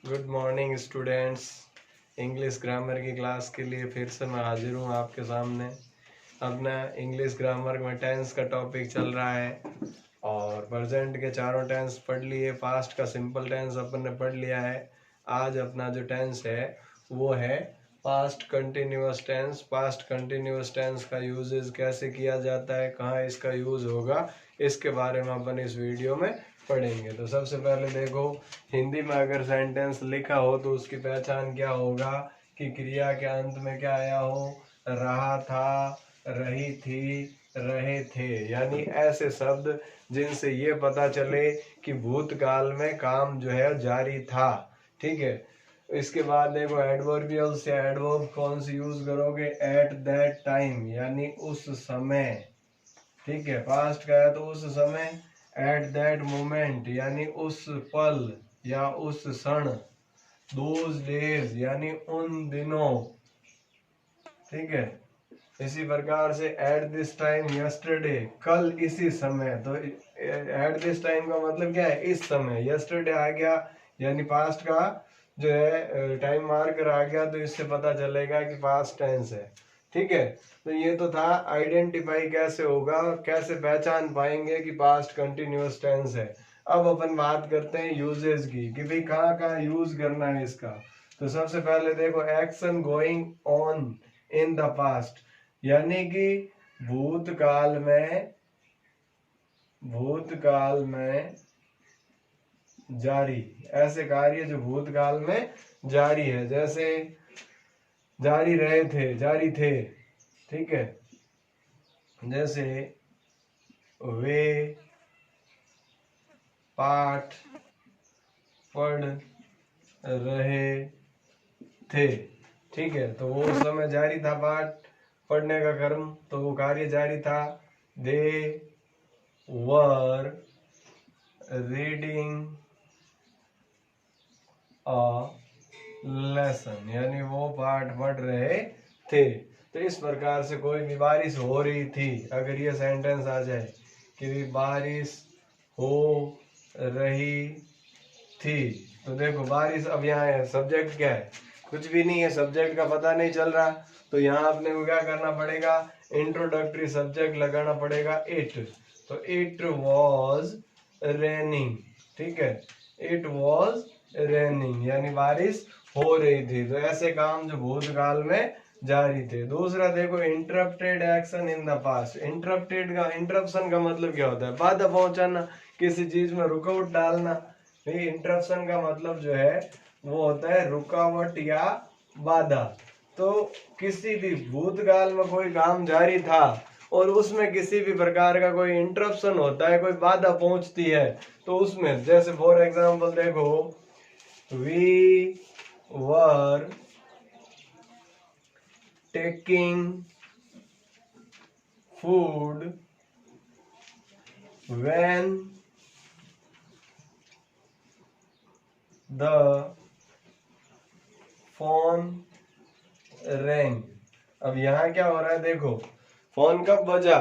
Good morning students. English grammar की class के लिए फिर से मैं हाजिर हूँ आपके सामने। अपना इंग्लिश ग्रामर में टेंस का टॉपिक चल रहा है और प्रेजेंट के चारों टेंस पढ़ लिए। पास्ट का सिंपल टेंस अपन ने पढ़ लिया है। आज अपना जो टेंस है वो है past continuous tense. Past continuous tense का यूजेस कैसे किया जाता है, कहाँ इसका यूज होगा, इसके बारे में अपन इस वीडियो में पढ़ेंगे। तो सबसे पहले देखो, हिंदी में अगर सेंटेंस लिखा हो तो उसकी पहचान क्या होगा कि क्रिया के अंत में क्या आया हो, रहा था, रही थी, रहे थे, यानी ऐसे शब्द जिनसे ये पता चले कि भूतकाल में काम जो है जारी था। ठीक है। इसके बाद देखो एडवर्बियल से एडवर्ब कौन सी यूज करोगे, एट दैट टाइम, यानी उस समय। ठीक है। पास्ट का है तो उस समय, एट दैट मोमेंट यानी उस पल या उस क्षण, दोज डेज यानी उन दिनों। ठीक है। इसी प्रकार से एट दिस टाइम यस्टरडे, कल इसी समय। तो एट दिस टाइम का मतलब क्या है, इस समय। यस्टरडे आ गया यानी पास्ट का जो है टाइम मार्कर आ गया, तो इससे पता चलेगा कि पास्ट टेंस है। ठीक है। तो ये तो था आइडेंटिफाई कैसे होगा, कैसे पहचान पाएंगे कि पास्ट कंटिन्यूअस टेंस है। अब अपन बात करते हैं यूजेस की कि भाई कहाँ कहाँ यूज करना है इसका। तो सबसे पहले देखो, action going on in the past, यानी कि भूतकाल में जारी, ऐसे कार्य जो भूतकाल में जारी है, जैसे जारी रहे थे, जारी थे। ठीक है। जैसे वे पाठ पढ़ रहे थे। ठीक है। तो वो उस समय जारी था पाठ पढ़ने का कर्म, तो वो कार्य जारी था। दे वर रीडिंग अ लेसन, यानी वो पाठ पढ़ रहे थे। तो इस प्रकार से कोई भी बारिश हो रही थी, अगर ये सेंटेंस आ जाए कि बारिश हो रही थी, तो देखो बारिश, अब यहाँ है सब्जेक्ट क्या है, कुछ भी नहीं है, सब्जेक्ट का पता नहीं चल रहा। तो यहाँ अपने को क्या करना पड़ेगा, इंट्रोडक्टरी सब्जेक्ट लगाना पड़ेगा, इट। तो इट वॉज रेनिंग। ठीक है। इट वॉज रेनिंग यानी बारिश हो रही थी। तो ऐसे काम जो भूतकाल में जारी थे। दूसरा देखो, interrupted action in the past. Interrupted का, इंटरप्शन का मतलब क्या होता है, बाधा पहुंचाना, किसी चीज में रुकावट डालना। इंटरप्शन का मतलब जो है वो होता है रुकावट या बाधा। तो किसी भी भूतकाल में कोई काम जारी था और उसमें किसी भी प्रकार का कोई इंटरप्शन होता है, कोई बाधा पहुंचती है, तो उसमें जैसे फॉर एग्जांपल देखो, we were taking food when the phone rang. अब यहाँ क्या हो रहा है, देखो फोन कब बजा,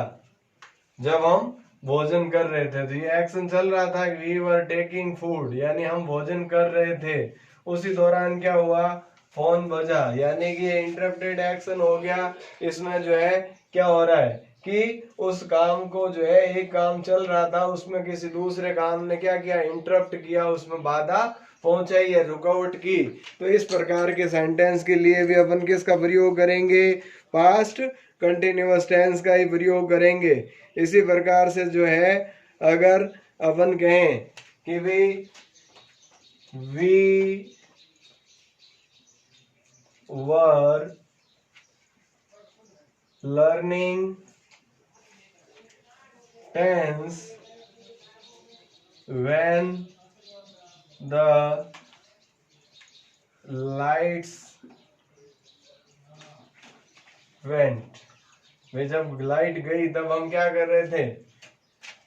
जब हम भोजन कर रहे थे। तो ये एक्शन चल रहा था, वी वर टेकिंग फूड, यानी हम भोजन कर रहे थे। उसी दौरान क्या हुआ, फोन बजा, यानी कि ये इंटरप्टेड एक्शन हो गया। इसमें जो है क्या हो रहा है कि उस काम को जो है, एक काम चल रहा था उसमें किसी दूसरे काम ने क्या किया, इंटरप्ट किया, उसमें बाधा पहुंचाई है, रुकावट की। तो इस प्रकार के सेंटेंस के लिए भी अपन किसका प्रयोग करेंगे, पास्ट कंटिन्यूअस टेंस का ही प्रयोग करेंगे। इसी प्रकार से जो है, अगर अपन कहें कि we were learning tense when the lights went. वे जब लाइट गई तब हम क्या कर रहे थे,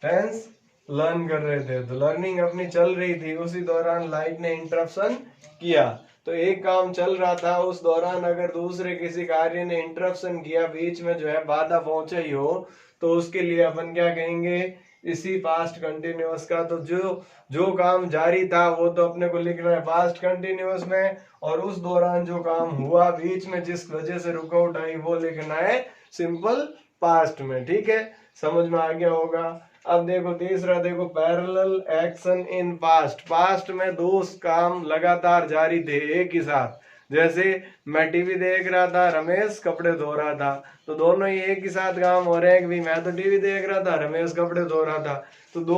टेंस लर्न कर रहे थे। तो लर्निंग अपनी चल रही थी, उसी दौरान लाइट ने इंटरप्शन किया। तो एक काम चल रहा था, उस दौरान अगर दूसरे किसी कार्य ने इंटरप्शन किया, बीच में जो है बाधा पहुंचाई हो, तो उसके लिए अपन क्या कहेंगे, इसी पास्ट कंटिन्यूअस का। तो जो जो काम जारी था वो तो अपने को लिखना है पास्ट कंटिन्यूअस में, और उस दौरान जो काम हुआ बीच में जिस वजह से रुकावट आई वो लिखना है सिंपल पास्ट में। ठीक है, समझ में आ गया होगा। अब देखो तीसरा, देखो parallel action in past. Past में दो काम लगातार जारी थे एक ही साथ। जैसे मैं टीवी देख रहा था, रमेश कपड़े धो रहा था, तो दोनों ही एक ही साथ काम हो रहे हैं कि भाई मैं तो टीवी देख रहा था, रमेश कपड़े धो रहा था, तो दो।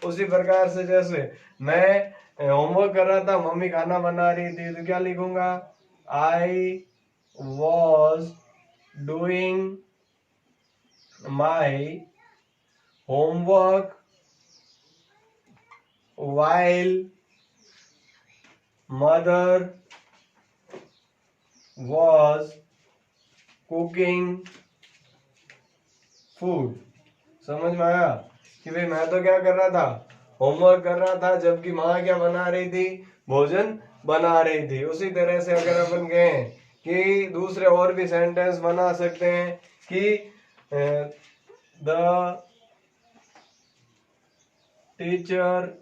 उसी प्रकार से जैसे मैं होमवर्क कर रहा था, मम्मी खाना बना रही थी, तो क्या लिखूंगा, I was doing my homework while mother was cooking food। समझ में आया कि भाई मैं तो क्या कर रहा था, होमवर्क कर रहा था, जबकि माँ क्या बना रही थी, भोजन बना रही थी। उसी तरह से अगर अपन कहें कि दूसरे और भी सेंटेंस बना सकते हैं कि the teacher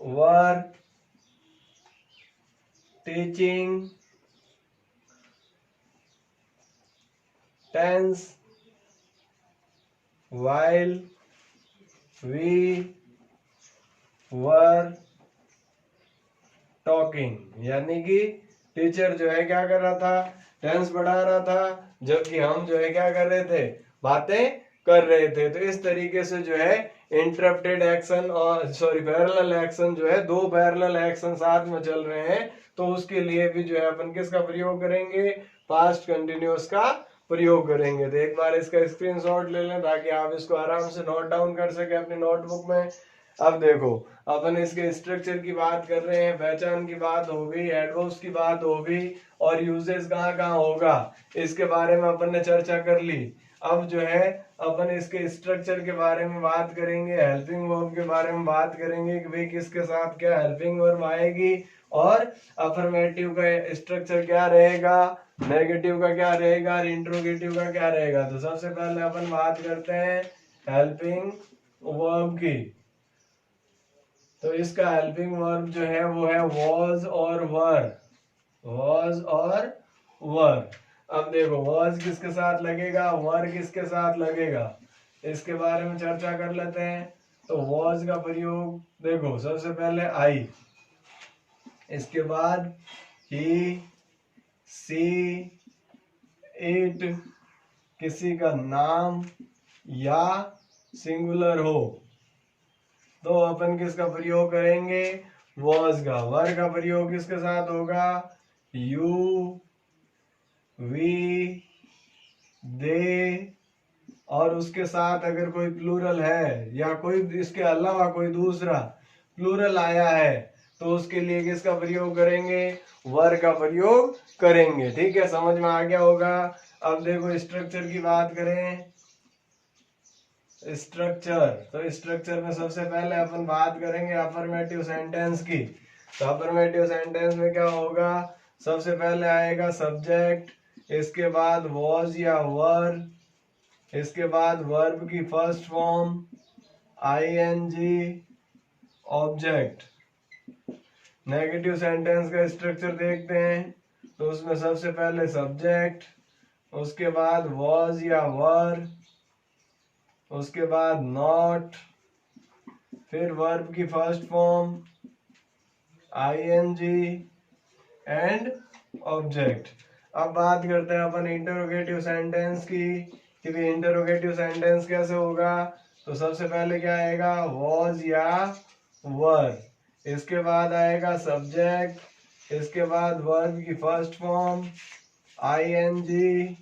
were teaching tense while we were talking। यानी कि टीचर जो है क्या कर रहा था, टेंस बढ़ा रहा था, जबकि हम जो है क्या कर रहे थे, बातें कर रहे थे। तो इस तरीके से जो है इंटरप्टेड एक्शन और सॉरी पैरेलल एक्शन जो है, दो पैरेलल एक्शन साथ में चल रहे हैं, तो उसके लिए भी जो है अपन किसका प्रयोग करेंगे, पास्ट कंटिन्यूअस का प्रयोग करेंगे। तो एक बार इसका स्क्रीनशॉट ले लें ताकि आप इसको आराम से नोट डाउन कर सके अपनी नोटबुक में। अब देखो अपन इसके स्ट्रक्चर की बात कर रहे हैं, पहचान की बात हो गई, एडवर्ब्स की बात हो गई, और यूजेस कहाँ कहाँ होगा इसके बारे में अपन ने चर्चा कर ली। अब जो है अपन इसके स्ट्रक्चर के बारे में बात करेंगे, हेल्पिंग वर्ब के बारे में बात करेंगे कि भाई किसके साथ क्या हेल्पिंग वर्ब आएगी, और अफर्मेटिव का स्ट्रक्चर क्या रहेगा, नेगेटिव का क्या रहेगा, और इंट्रोगेटिव का क्या रहेगा। तो सबसे पहले अपन बात करते हैं हेल्पिंग वर्ब की। तो इसका हेल्पिंग वर्ब जो है वो है वॉज और वर, वॉज और वर। अब देखो वॉज किसके साथ लगेगा, वर किसके साथ लगेगा, इसके बारे में चर्चा कर लेते हैं। तो वॉज का प्रयोग देखो सबसे पहले आई, इसके बाद ही, सी, इट, किसी का नाम या सिंगुलर हो तो अपन किसका प्रयोग करेंगे, वॉज का। वर का प्रयोग किसके साथ होगा, यू, वी, दे, और उसके साथ अगर कोई प्लूरल है या कोई इसके अलावा कोई दूसरा प्लूरल आया है तो उसके लिए किसका प्रयोग करेंगे, वर का प्रयोग करेंगे। ठीक है, समझ में आ गया होगा। अब देखो स्ट्रक्चर की बात करें, स्ट्रक्चर, तो स्ट्रक्चर में सबसे पहले अपन बात करेंगे अफर्मेटिव सेंटेंस की। तो अफर्मेटिव सेंटेंस में क्या होगा, सबसे पहले आएगा सब्जेक्ट, इसके बाद वॉज या वर, इसके बाद वर्ब की first form ING, object. Negative sentence का स्ट्रक्चर देखते हैं, तो उसमें सबसे पहले सब्जेक्ट, उसके बाद वॉज या वर, उसके बाद नॉट, फिर वर्ब की first form ING and object. अब बात करते हैं अपन इंटरोगेटिव सेंटेंस की कि भी इंटरोगेटिव सेंटेंस कैसे होगा। तो सबसे पहले क्या आएगा, वॉज या वर, इसके बाद आएगा सब्जेक्ट, इसके बाद वर्ब की फर्स्ट फॉर्म आईएनजी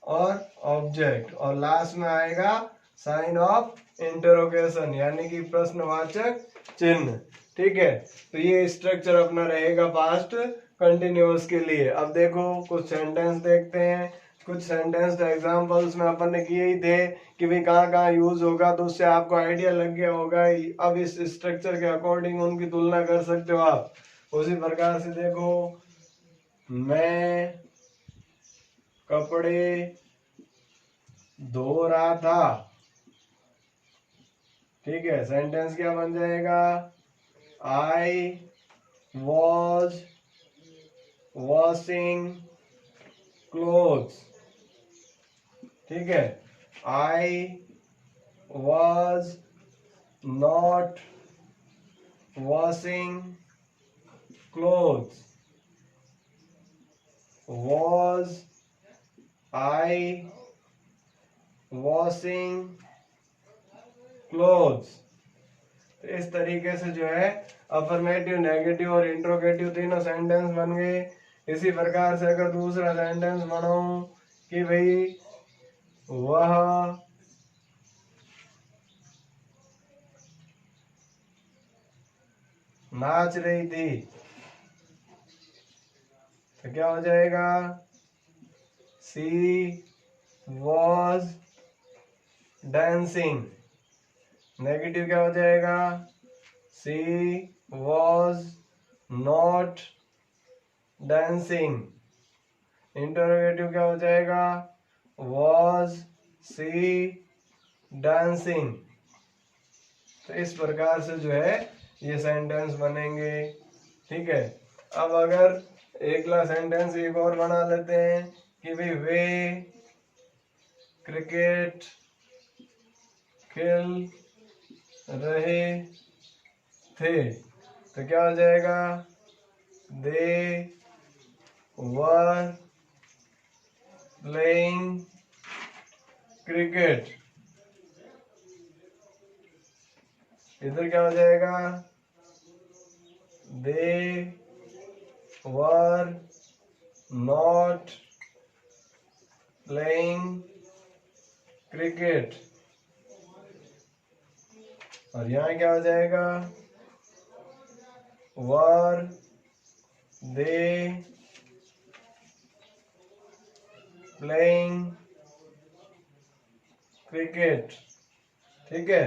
और ऑब्जेक्ट, और लास्ट में आएगा साइन ऑफ इंटरोगेशन यानी कि प्रश्नवाचक चिन्ह। ठीक है, तो ये स्ट्रक्चर अपना रहेगा पास्ट कंटिन्यूअस के लिए। अब देखो कुछ सेंटेंस देखते हैं, कुछ सेंटेंस एग्जांपल्स में अपन ने किए ही थे कि भाई कहाँ कहाँ यूज होगा, तो उससे आपको आइडिया लग गया होगा। अब इस स्ट्रक्चर के अकॉर्डिंग उनकी तुलना कर सकते हो आप। उसी प्रकार से देखो, मैं कपड़े धो रहा था, ठीक है, सेंटेंस क्या बन जाएगा, आई वॉज वॉशिंग क्लोथ्स। ठीक है, I was not washing clothes. Was I washing clothes. तो इस तरीके से जो है अफर्मेटिव, नेगेटिव और इंट्रोगेटिव तीनों सेंटेंस बन गए। इसी प्रकार से अगर दूसरा सेंटेंस बनाऊं कि भाई वह नाच रही थी, तो क्या हो जाएगा, सी वॉज डांसिंग। नेगेटिव क्या हो जाएगा, सी वॉज नॉट डांसिंग। इंटरोगेटिव क्या हो जाएगा, वॉज सी डांसिंग। तो इस प्रकार से जो है ये सेंटेंस बनेंगे। ठीक है, अब अगर अगला सेंटेंस एक और बना लेते हैं कि भाई वे क्रिकेट खेल रहे थे, तो क्या हो जाएगा, दे वर प्लेइंग क्रिकेट। इधर क्या हो जाएगा, दे वर नॉट प्लेइंग क्रिकेट। और यहाँ क्या हो जाएगा, वर दे प्लेइंग क्रिकेट। ठीक है,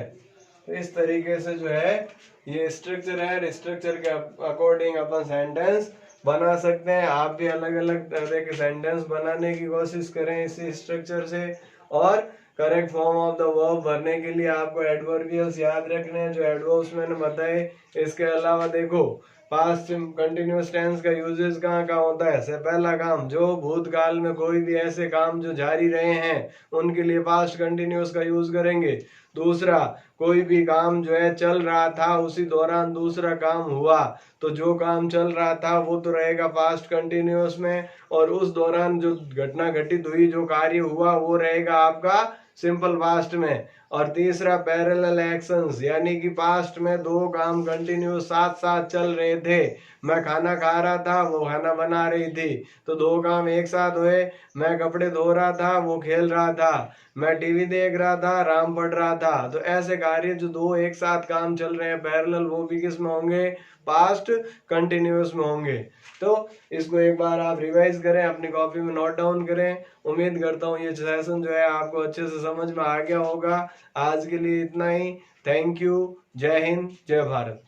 तो इस तरीके से जो है ये स्ट्रक्चर है, स्ट्रक्चर के अकॉर्डिंग अपन सेंटेंस बना सकते हैं। आप भी अलग अलग तरह के सेंटेंस बनाने की कोशिश करें इसी स्ट्रक्चर से। और correct form of the verb भरने के लिए आपको एडवर्बियल्स याद रखने हैं, जो एडवर्ब्स मैंने बताए। इसके अलावा देखो पास्ट कंटिन्यूअस टेंस का यूजेस कहाँ कहाँ होता है। से पहला काम, जो भूतकाल में कोई भी ऐसे काम जो जारी रहे हैं उनके लिए पास्ट कंटिन्यूअस का यूज करेंगे। दूसरा, कोई भी काम जो है चल रहा था, उसी दौरान दूसरा काम हुआ, तो जो काम चल रहा था वो तो रहेगा पास्ट कंटिन्यूअस में, और उस दौरान जो घटना घटित हुई, जो कार्य हुआ, वो रहेगा आपका सिंपल पास्ट में। और तीसरा, पैरेलल एक्शंस, यानी कि पास्ट में दो काम कंटिन्यूअस साथ साथ चल रहे थे। मैं खाना खा रहा था, वो खाना बना रही थी, तो दो काम एक साथ हुए। मैं कपड़े धो रहा था, वो खेल रहा था। मैं टीवी देख रहा था, राम पढ़ रहा था। तो ऐसे कार्य जो दो एक साथ काम चल रहे हैं पैरेलल, वो भी किस में होंगे, पास्ट कंटिन्यूअस में होंगे। तो इसको एक बार आप रिवाइज करें, अपनी कॉपी में नोट डाउन करें। उम्मीद करता हूँ ये सेशन जो है आपको अच्छे से समझ में आ गया होगा। आज के लिए इतना ही। Thank you. जय हिंद, जय भारत।